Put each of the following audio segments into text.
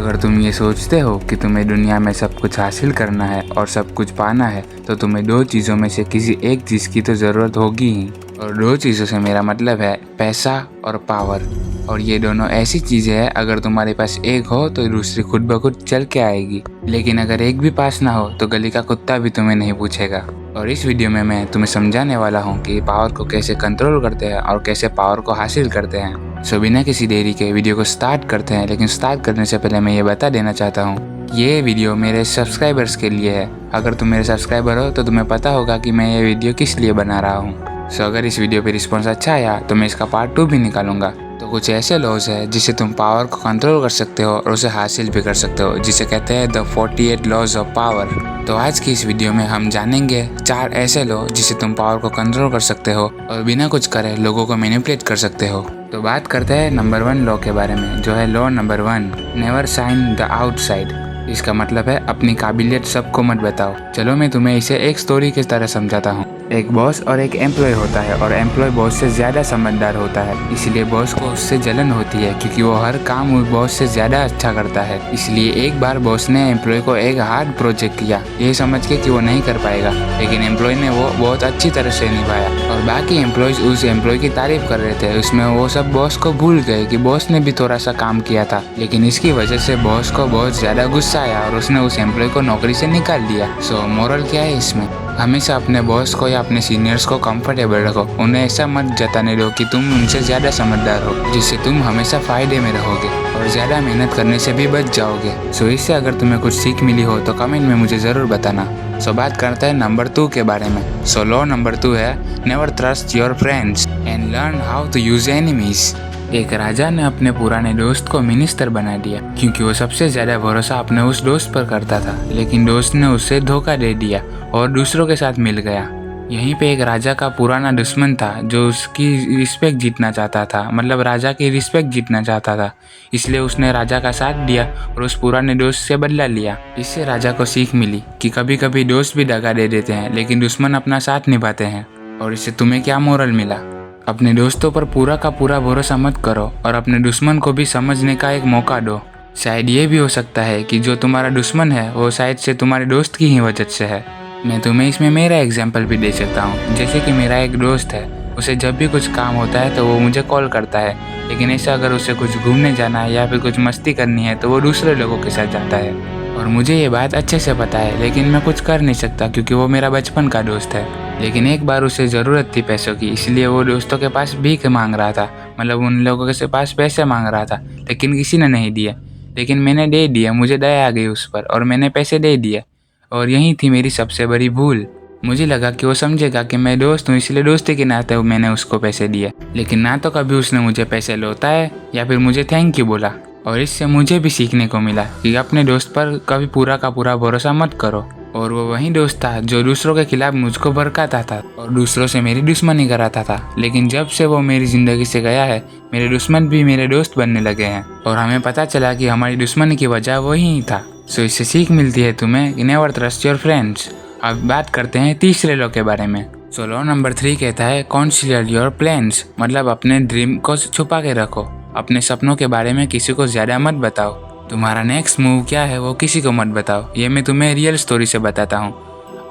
अगर तुम ये सोचते हो कि तुम्हें दुनिया में सब कुछ हासिल करना है और सब कुछ पाना है तो तुम्हें दो चीज़ों में से किसी एक चीज़ की तो ज़रूरत होगी ही। और दो चीज़ों से मेरा मतलब है पैसा और पावर। और ये दोनों ऐसी चीज़ें हैं, अगर तुम्हारे पास एक हो तो दूसरी खुद ब खुद चल के आएगी, लेकिन अगर एक भी पास ना हो तो गली का कुत्ता भी तुम्हें नहीं पूछेगा। और इस वीडियो में मैं तुम्हें समझाने वाला हूँ कि पावर को कैसे कंट्रोल करते हैं और कैसे पावर को हासिल करते हैं। सो बिना किसी देरी के वीडियो को स्टार्ट करते हैं, लेकिन स्टार्ट करने से पहले मैं ये बता देना चाहता हूँ ये वीडियो मेरे सब्सक्राइबर्स के लिए है। अगर तुम मेरे सब्सक्राइबर हो तो तुम्हें पता होगा कि मैं ये वीडियो किस लिए बना रहा हूँ। सो अगर इस वीडियो पे रिस्पॉन्स अच्छा आया तो मैं इसका पार्ट 2 भी निकालूंगा। तो कुछ ऐसे लॉज है जिससे तुम पावर को कंट्रोल कर सकते हो और उसे हासिल भी कर सकते हो, जिसे कहते हैं द 48 लॉज ऑफ पावर। तो आज की इस वीडियो में हम जानेंगे 4 ऐसे लॉ जिससे तुम पावर को कंट्रोल कर सकते हो और बिना कुछ करे लोगों को मैनिपुलेट कर सकते हो। तो बात करते हैं नंबर 1 लॉ के बारे में, जो है law number 1, never shine the outside. इसका मतलब है अपनी काबिलियत सबको मत बताओ। चलो मैं तुम्हें इसे एक स्टोरी की तरह समझाता हूँ। एक बॉस और एक एम्प्लॉय होता है और एम्प्लॉय बॉस से ज़्यादा समझदार होता है, इसलिए बॉस को उससे जलन होती है क्योंकि वो हर काम उस बॉस से ज़्यादा अच्छा करता है। इसलिए एक बार बॉस ने एम्प्लॉय को एक हार्ड प्रोजेक्ट किया, ये समझ के कि वो नहीं कर पाएगा, लेकिन एम्प्लॉय ने वो बहुत अच्छी तरह से निभाया और बाकी एम्प्लॉयज उस एम्प्लॉय की तारीफ कर रहे थे। उसमें वो सब बॉस को भूल गए कि बॉस ने भी थोड़ा सा काम किया था, लेकिन इसकी वजह से बॉस को बहुत ज़्यादा गुस्सा आया और उसने उस एम्प्लॉय को नौकरी से निकाल दिया। सो मोरल क्या है इसमें? हमेशा अपने बॉस को या अपने सीनियर्स को कंफर्टेबल रखो। उन्हें ऐसा मत जताने दो कि तुम उनसे ज़्यादा समझदार हो, जिससे तुम हमेशा फ़ायदे में रहोगे और ज़्यादा मेहनत करने से भी बच जाओगे। सो इससे अगर तुम्हें कुछ सीख मिली हो तो कमेंट में मुझे ज़रूर बताना। सो बात करते हैं नंबर 2 के बारे में। सो लॉ नंबर 2 है never trust your friends and learn how to use enemies. एक राजा ने अपने पुराने दोस्त को मिनिस्टर बना दिया क्योंकि वो सबसे ज्यादा भरोसा अपने उस दोस्त पर करता था, लेकिन दोस्त ने उसे धोखा दे दिया और दूसरों के साथ मिल गया। यहीं पे एक राजा का पुराना दुश्मन था जो उसकी रिस्पेक्ट जीतना चाहता था, मतलब राजा की रिस्पेक्ट जीतना चाहता था। इसलिए उसने राजा का साथ दिया और उस पुराने दोस्त से बदला लिया। इससे राजा को सीख मिली कि कभी कभी दोस्त भी दगा दे देते हैं, लेकिन दुश्मन अपना साथ निभाते हैं। और इससे तुम्हें क्या मोरल मिला? अपने दोस्तों पर पूरा का पूरा भरोसा मत करो और अपने दुश्मन को भी समझने का एक मौका दो। शायद ये भी हो सकता है कि जो तुम्हारा दुश्मन है वो शायद से तुम्हारे दोस्त की ही वजह से है। मैं तुम्हें इसमें मेरा एग्जाम्पल भी दे सकता हूँ। जैसे कि मेरा एक दोस्त है, उसे जब भी कुछ काम होता है तो वो मुझे कॉल करता है, लेकिन ऐसा अगर उसे कुछ घूमने जाना है या फिर कुछ मस्ती करनी है तो वो दूसरे लोगों के साथ जाता है। और मुझे ये बात अच्छे से पता है, लेकिन मैं कुछ कर नहीं सकता क्योंकि वो मेरा बचपन का दोस्त है। लेकिन एक बार उसे ज़रूरत थी पैसों की, इसलिए वो दोस्तों के पास भीख मांग रहा था, मतलब उन लोगों के पास पैसे मांग रहा था, लेकिन किसी ने नहीं दिया। लेकिन मैंने दे दिया, मुझे दया आ गई उस पर और मैंने पैसे दे दिए। और यही थी मेरी सबसे बड़ी भूल। मुझे लगा कि वो समझेगा कि मैं दोस्त हूँ, इसलिए दोस्ती के नाते मैंने उसको पैसे दिए, लेकिन ना तो कभी उसने मुझे पैसे लौटाए या फिर मुझे थैंक यू बोला। और इससे मुझे भी सीखने को मिला कि अपने दोस्त पर कभी पूरा का पूरा भरोसा मत करो। और वो वही दोस्त था जो दूसरों के खिलाफ मुझको भड़काता था और दूसरों से मेरी दुश्मनी कराता था, लेकिन जब से वो मेरी ज़िंदगी से गया है मेरे दुश्मन भी मेरे दोस्त बनने लगे हैं और हमें पता चला कि हमारी दुश्मनी की वजह वही था। सो इससे सीख मिलती है तुम्हें कि नेवर ट्रस्ट योर फ्रेंड्स। अब बात करते हैं तीसरे लॉ के बारे में। सो लॉ नंबर 3 कहता है कॉन्सीलर योर प्लान्स, मतलब अपने ड्रीम को छुपा के रखो। अपने सपनों के बारे में किसी को ज़्यादा मत बताओ। तुम्हारा नेक्स्ट मूव क्या है वो किसी को मत बताओ। ये मैं तुम्हें रियल स्टोरी से बताता हूँ।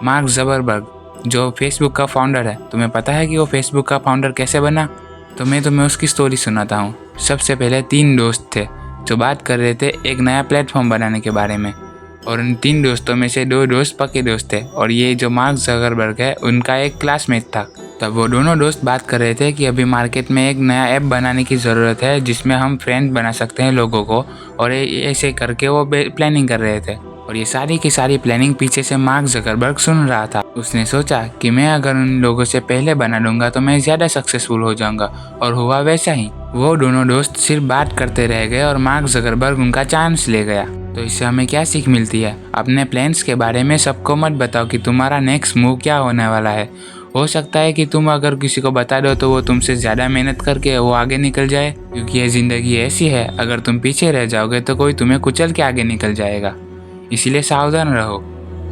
मार्क ज़करबर्ग जो फेसबुक का फाउंडर है, तुम्हें पता है कि वो फेसबुक का फाउंडर कैसे बना? तो मैं तुम्हें उसकी स्टोरी सुनाता हूँ। सबसे पहले 3 दोस्त थे जो बात कर रहे थे एक नया प्लेटफॉर्म बनाने के बारे में, और उन 3 दोस्तों में से 2 दोस्त पक्के दोस्त थे और ये जो मार्क ज़करबर्ग है उनका एक क्लासमेट था। तब वो दोनों दोस्त बात कर रहे थे कि अभी मार्केट में एक नया ऐप बनाने की ज़रूरत है जिसमें हम फ्रेंड बना सकते हैं लोगों को, और ऐसे करके वो प्लानिंग कर रहे थे। और ये सारी की सारी प्लानिंग पीछे से मार्क ज़करबर्ग सुन रहा था। उसने सोचा कि मैं अगर उन लोगों से पहले बना दूंगा तो मैं ज़्यादा सक्सेसफुल हो जाऊंगा, और हुआ वैसा ही। वो दोनों दोस्त सिर्फ बात करते रह गए और मार्क ज़करबर्ग उनका चांस ले गया। तो इससे हमें क्या सीख मिलती है? अपने प्लान्स के बारे में सबको मत बताओ कि तुम्हारा नेक्स्ट मूव क्या होने वाला है। हो सकता है कि तुम अगर किसी को बता दो तो वो तुमसे ज़्यादा मेहनत करके वो आगे निकल जाए, क्योंकि ये ज़िंदगी ऐसी है, अगर तुम पीछे रह जाओगे तो कोई तुम्हें कुचल के आगे निकल जाएगा। इसलिए सावधान रहो।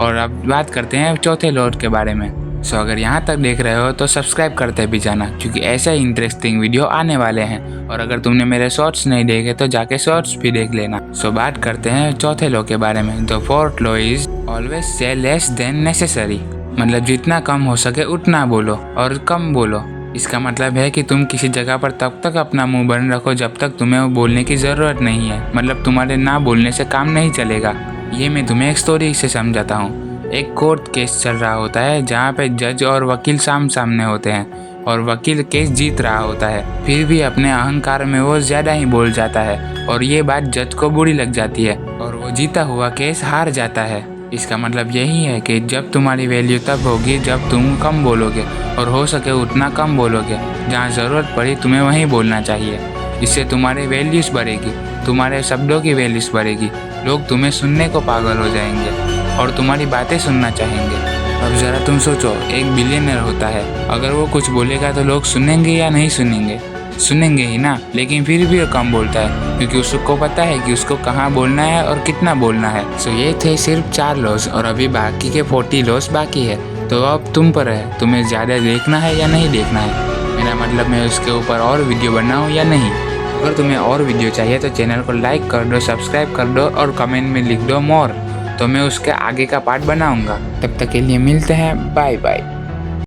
और अब बात करते हैं चौथे लॉ के बारे में। सो अगर यहाँ तक देख रहे हो तो सब्सक्राइब करते भी जाना, क्योंकि ऐसा ही इंटरेस्टिंग वीडियो आने वाले हैं। और अगर तुमने मेरे शॉर्ट्स नहीं देखे तो जाके शॉर्ट्स भी देख लेना। सो बात करते हैं चौथे लॉ के बारे में। The fourth law is always say less than necessary. मतलब जितना कम हो सके उतना बोलो और कम बोलो। इसका मतलब है कि तुम किसी जगह पर तब तक अपना मुंह बंद रखो जब तक तुम्हें वो बोलने की ज़रूरत नहीं है। मतलब तुम्हारे ना बोलने से काम नहीं चलेगा। ये मैं तुम्हें एक स्टोरी से समझाता हूँ। एक कोर्ट केस चल रहा होता है जहाँ पे जज और वकील सामने होते हैं और वकील केस जीत रहा होता है। फिर भी अपने अहंकार में वो ज़्यादा ही बोल जाता है और ये बात जज को बुरी लग जाती है और वो जीता हुआ केस हार जाता है। इसका मतलब यही है कि जब तुम्हारी वैल्यू तब होगी जब तुम कम बोलोगे और हो सके उतना कम बोलोगे। जहाँ ज़रूरत पड़ी तुम्हें वहीं बोलना चाहिए। इससे तुम्हारी वैल्यूज़ बढ़ेगी, तुम्हारे शब्दों की वैल्यूज़ बढ़ेगी। लोग तुम्हें सुनने को पागल हो जाएंगे और तुम्हारी बातें सुनना चाहेंगे। अब ज़रा तुम सोचो, एक बिलियनर होता है, अगर वो कुछ बोलेगा तो लोग सुनेंगे या नहीं सुनेंगे? सुनेंगे ही ना। लेकिन फिर भी वो कम बोलता है क्योंकि उसको पता है कि उसको कहाँ बोलना है और कितना बोलना है। सो ये थे सिर्फ 4 लॉज और अभी बाकी के 40 लॉज बाकी है। तो अब तुम पर है, तुम्हें ज़्यादा देखना है या नहीं देखना है। मेरा मतलब मैं उसके ऊपर और वीडियो बनाऊँ या नहीं। अगर तुम्हें और वीडियो चाहिए तो चैनल को लाइक कर दो, सब्सक्राइब कर दो और कमेंट में लिख दो मोर, तो मैं उसके आगे का पार्ट बनाऊंगा। तब तक के लिए मिलते हैं, बाय बाय।